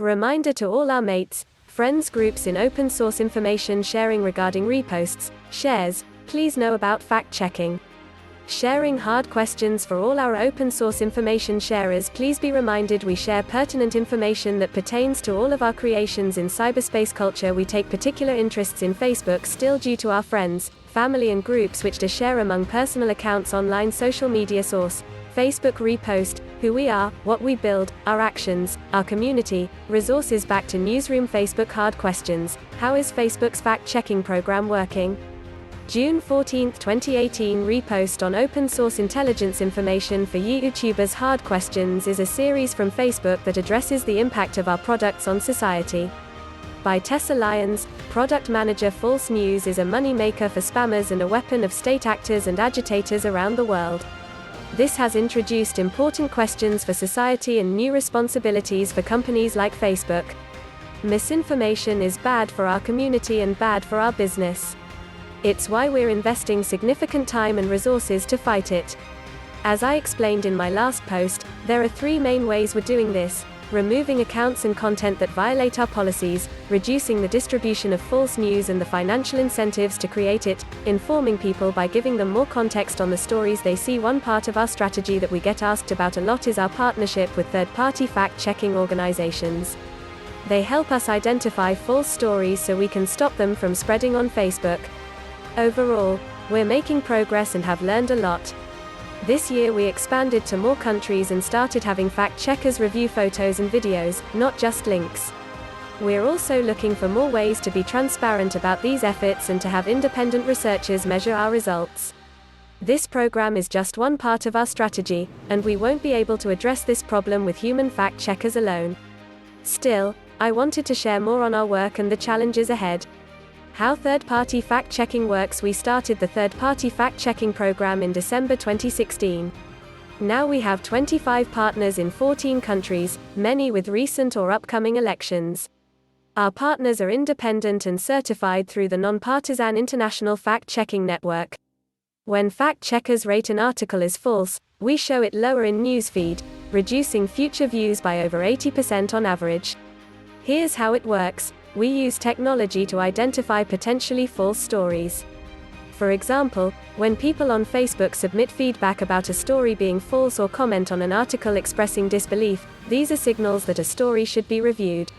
Reminder to all our mates, friends groups in open source information sharing regarding reposts, shares, please know about fact checking. Sharing hard questions for all our open source information sharers. Please be reminded we share pertinent information that pertains to all of our creations in cyberspace culture. We take particular interests in Facebook still due to our friends, family and groups which to share among personal accounts online social media source. Facebook repost, who we are, what we build, our actions, our community, resources. Back to newsroom. Facebook hard questions. How is Facebook's fact-checking program working? June 14, 2018. Repost on open source intelligence information for YouTubers. Hard Questions is a series from Facebook that addresses the impact of our products on society. By Tessa Lyons, product manager. False news is a moneymaker for spammers and a weapon of state actors and agitators around the world. This has introduced important questions for society and new responsibilities for companies like Facebook. Misinformation is bad for our community and bad for our business. It's why we're investing significant time and resources to fight it. As I explained in my last post, there are 3 main ways we're doing this: removing accounts and content that violate our policies, reducing the distribution of false news and the financial incentives to create it, informing people by giving them more context on the stories they see. One part of our strategy that we get asked about a lot is our partnership with third-party fact-checking organizations. They help us identify false stories so we can stop them from spreading on Facebook. Overall, we're making progress and have learned a lot. This year we expanded to more countries and started having fact-checkers review photos and videos, not just links. We're also looking for more ways to be transparent about these efforts and to have independent researchers measure our results. This program is just one part of our strategy, and we won't be able to address this problem with human fact-checkers alone. Still, I wanted to share more on our work and the challenges ahead. How third-party fact-checking works. We started the third-party fact-checking program in December 2016. Now we have 25 partners in 14 countries, many with recent or upcoming elections. Our partners are independent and certified through the Nonpartisan International Fact-Checking Network. When fact-checkers rate an article as false, we show it lower in newsfeed, reducing future views by over 80% on average. Here's how it works. We use technology to identify potentially false stories. For example, when people on Facebook submit feedback about a story being false or comment on an article expressing disbelief, these are signals that a story should be reviewed.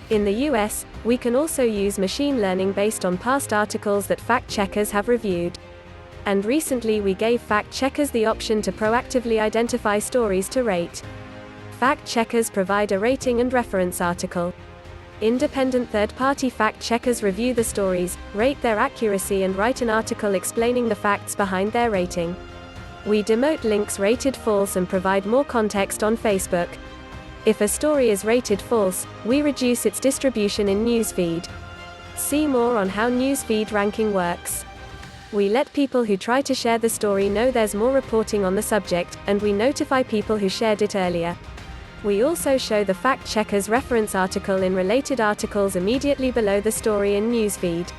In the US, we can also use machine learning based on past articles that fact-checkers have reviewed. And recently we gave fact-checkers the option to proactively identify stories to rate. Fact-checkers provide a rating and reference article. Independent third-party fact-checkers review the stories, rate their accuracy and write an article explaining the facts behind their rating. We demote links rated false and provide more context on Facebook. If a story is rated false, we reduce its distribution in newsfeed. See more on how newsfeed ranking works. We let people who try to share the story know there's more reporting on the subject, and we notify people who shared it earlier. We also show the fact-checker's reference article in related articles immediately below the story in newsfeed.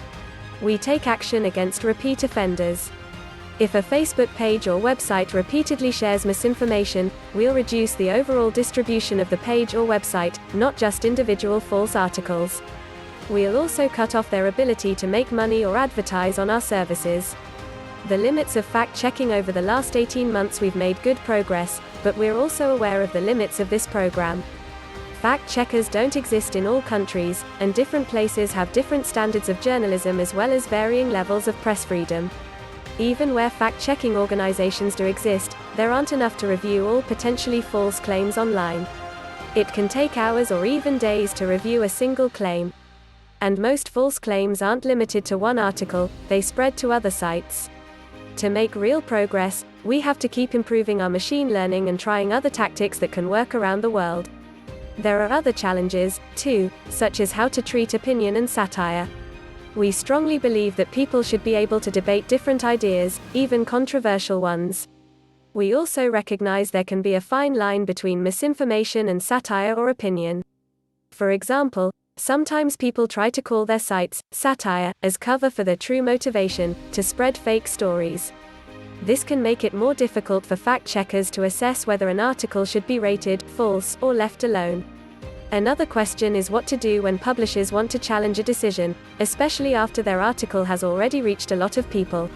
We take action against repeat offenders. If a Facebook page or website repeatedly shares misinformation, we'll reduce the overall distribution of the page or website, not just individual false articles. We'll also cut off their ability to make money or advertise on our services. The limits of fact-checking. Over the last 18 months we've made good progress, but we're also aware of the limits of this program. Fact-checkers don't exist in all countries, and different places have different standards of journalism as well as varying levels of press freedom. Even where fact-checking organizations do exist, there aren't enough to review all potentially false claims online. It can take hours or even days to review a single claim. And most false claims aren't limited to one article, they spread to other sites. To make real progress, we have to keep improving our machine learning and trying other tactics that can work around the world. There are other challenges, too, such as how to treat opinion and satire. We strongly believe that people should be able to debate different ideas, even controversial ones. We also recognize there can be a fine line between misinformation and satire or opinion. For example, sometimes people try to call their sites satire as cover for their true motivation, to spread fake stories. This can make it more difficult for fact-checkers to assess whether an article should be rated false or left alone. Another question is what to do when publishers want to challenge a decision, especially after their article has already reached a lot of people.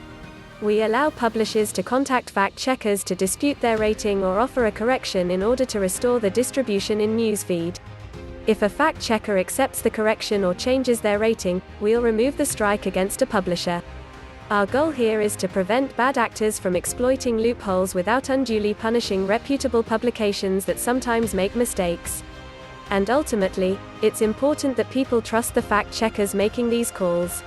We allow publishers to contact fact-checkers to dispute their rating or offer a correction in order to restore the distribution in newsfeed. If a fact-checker accepts the correction or changes their rating, we'll remove the strike against a publisher. Our goal here is to prevent bad actors from exploiting loopholes without unduly punishing reputable publications that sometimes make mistakes. And ultimately, it's important that people trust the fact-checkers making these calls.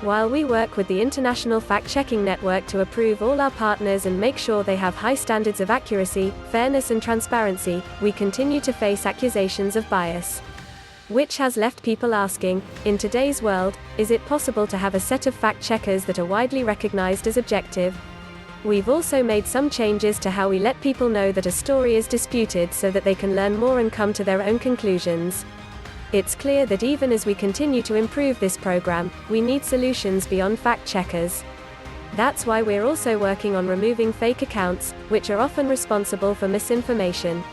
While we work with the International Fact-Checking Network to approve all our partners and make sure they have high standards of accuracy, fairness and transparency, we continue to face accusations of bias. Which has left people asking, in today's world, is it possible to have a set of fact-checkers that are widely recognized as objective? We've also made some changes to how we let people know that a story is disputed so that they can learn more and come to their own conclusions. It's clear that even as we continue to improve this program, we need solutions beyond fact-checkers. That's why we're also working on removing fake accounts, which are often responsible for misinformation.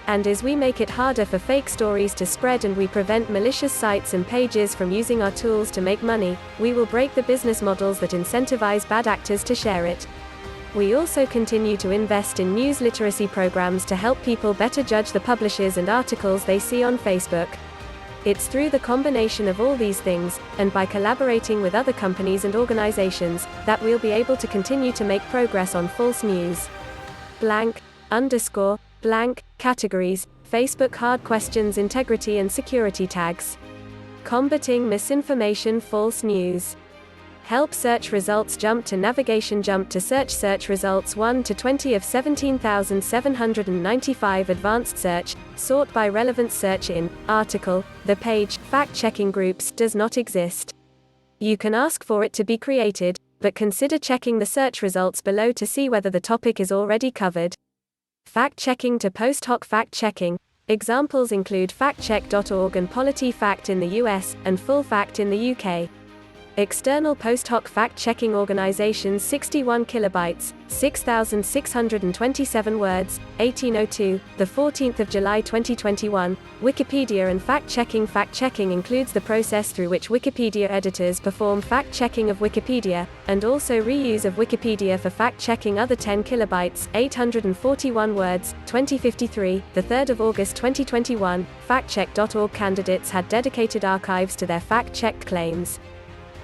And as we make it harder for fake stories to spread and we prevent malicious sites and pages from using our tools to make money, we will break the business models that incentivize bad actors to share it. We also continue to invest in news literacy programs to help people better judge the publishers and articles they see on Facebook. It's through the combination of all these things, and by collaborating with other companies and organizations, that we'll be able to continue to make progress on false news. Categories, Facebook hard questions integrity and security tags. Combating misinformation false news. Help search results jump to navigation jump to search results 1 to 20 of 17,795 advanced search, sort by relevant search in, article, the page, fact-checking groups does not exist. You can ask for it to be created, but consider checking the search results below to see whether the topic is already covered. Fact-checking to post hoc fact-checking. Examples include factcheck.org and PolitiFact in the US, and FullFact in the UK. External post hoc fact-checking organizations 61 kilobytes, 6,627 words, 1802, the 14th of July 2021. Wikipedia and fact-checking. Fact-checking includes the process through which Wikipedia editors perform fact-checking of Wikipedia, and also reuse of Wikipedia for fact-checking other 10 kilobytes, 841 words, 2053, the 3rd of August 2021. Factcheck.org candidates had dedicated archives to their fact-checked claims.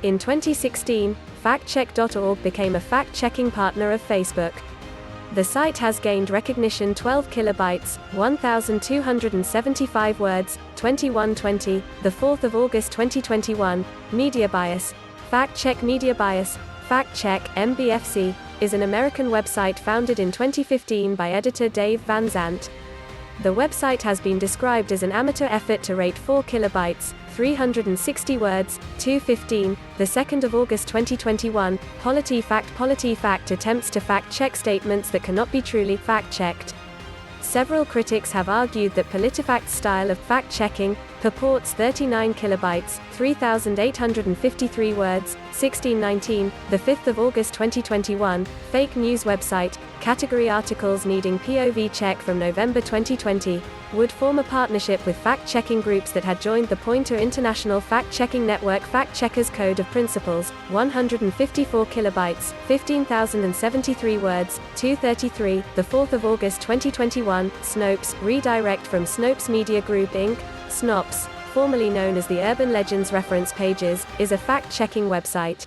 In 2016, factcheck.org became a fact-checking partner of Facebook. The site has gained recognition 12 kilobytes, 1,275 words, 2120, the 4th of August 2021. Media bias. Fact-check media bias. Fact-check, MBFC, is an American website founded in 2015 by editor Dave Van Zandt. The website has been described as an amateur effort to rate 4 kilobytes, 360 words, 215, the 2nd of August 2021. PolitiFact attempts to fact-check statements that cannot be truly fact-checked. Several critics have argued that PolitiFact's style of fact-checking purports 39 kilobytes, 3,853 words, 1619, the 5th of August 2021, fake news website, category articles needing POV check from November 2020, would form a partnership with fact-checking groups that had joined the Poynter International Fact-Checking Network. Fact-Checkers Code of Principles, 154 kilobytes, 15,073 words, 233, the 4th of August 2021, Snopes, redirect from Snopes Media Group Inc., Snops, formerly known as the Urban Legends Reference Pages, is a fact-checking website.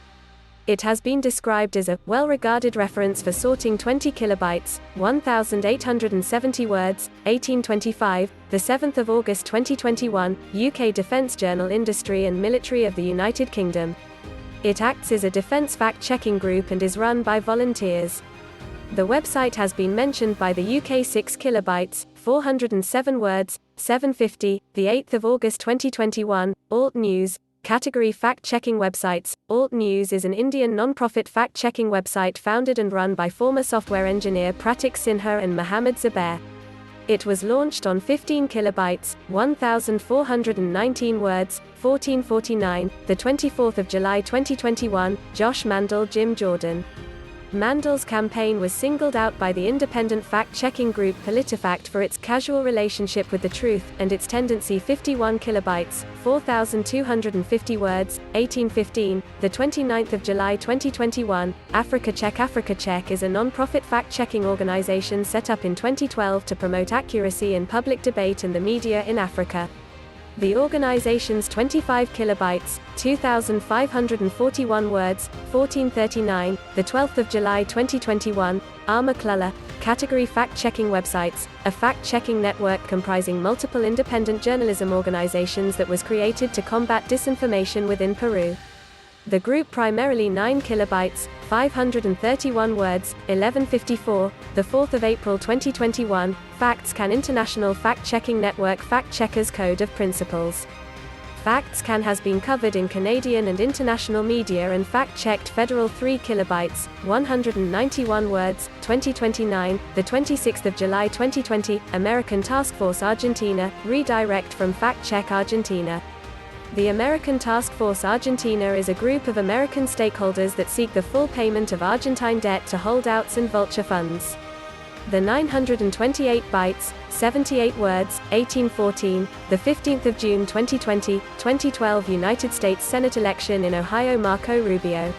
It has been described as a well-regarded reference for sorting 20 kilobytes, 1,870 words, 1825, the 7th of August 2021, UK Defence Journal Industry and Military of the United Kingdom. It acts as a defence fact-checking group and is run by volunteers. The website has been mentioned by the UK 6 kilobytes, 407 words, 750, the 8th of August 2021, Alt News, category fact-checking websites. Alt News is an Indian non-profit fact-checking website founded and run by former software engineer Pratik Sinha and Mohammed Zubair. It was launched on 15 kilobytes, 1,419 words, 1449, the 24th of July 2021, Josh Mandel Jim Jordan. Mandel's campaign was singled out by the independent fact-checking group PolitiFact for its casual relationship with the truth, and its tendency 51 kilobytes, 4,250 words, 1815. The 29th of July 2021, Africa Check is a non-profit fact-checking organization set up in 2012 to promote accuracy in public debate and the media in Africa. The organization's 25 kilobytes, 2,541 words, 1439, the 12th of July 2021, Arma category fact-checking websites, a fact-checking network comprising multiple independent journalism organizations that was created to combat disinformation within Peru. The group primarily 9 kilobytes, 531 words, 1154, the 4th of April 2021, FactsCan International Fact-Checking Network Fact-Checkers Code of Principles. FactsCan has been covered in Canadian and international media and fact-checked federal 3 kilobytes, 191 words, 2029, the 26th of July 2020, American Task Force Argentina, redirect from Fact Check Argentina. The American Task Force Argentina is a group of American stakeholders that seek the full payment of Argentine debt to holdouts and vulture funds. The 928 bytes, 78 words, 1814, the 15th of June 2020, 2012 United States Senate election in Ohio Marco Rubio.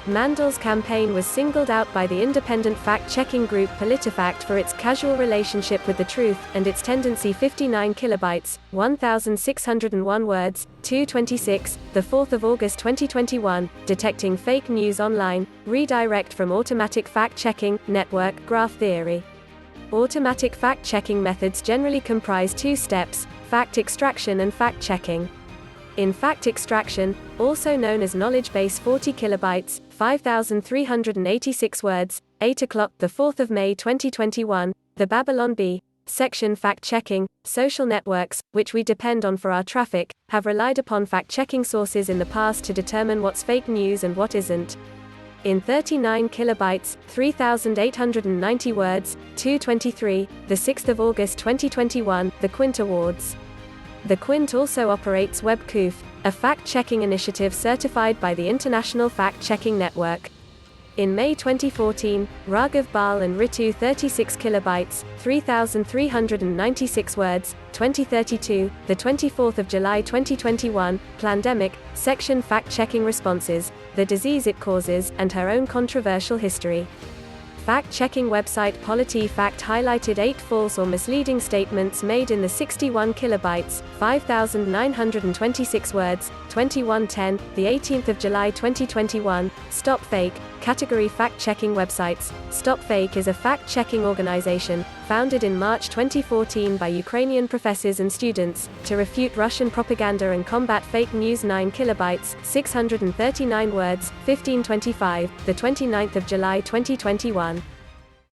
Mandel's campaign was singled out by the independent fact-checking group PolitiFact for its casual relationship with the truth, and its tendency 59 kilobytes, 1,601 words, 226, the 4th of August 2021, detecting fake news online, redirect from automatic fact-checking, network, graph theory. Automatic fact-checking methods generally comprise 2 steps, fact extraction and fact-checking. In fact extraction, also known as knowledge base 40 kilobytes, 5,386 words, 8 o'clock, the 4th of May 2021, the Babylon Bee section fact-checking, social networks, which we depend on for our traffic, have relied upon fact-checking sources in the past to determine what's fake news and what isn't. In 39 kilobytes, 3,890 words, 223, the 6th of August 2021, the Quint Awards. The Quint also operates WebCoof, a fact-checking initiative certified by the International Fact-Checking Network. In May 2014, Raghav Bal and Ritu 36 kilobytes, 3,396 words, 2032, the 24th of July 2021, Plandemic, section fact-checking responses, the disease it causes, and her own controversial history. Fact-checking website PolitiFact highlighted 8 false or misleading statements made in the 61 kilobytes, 5,926 words, 2110, the 18th of July 2021, Stop Fake, category fact-checking websites. Stop Fake is a fact-checking organization, founded in March 2014 by Ukrainian professors and students, to refute Russian propaganda and combat fake news. 9 kilobytes, 639 words, 1525, the 29th of July 2021.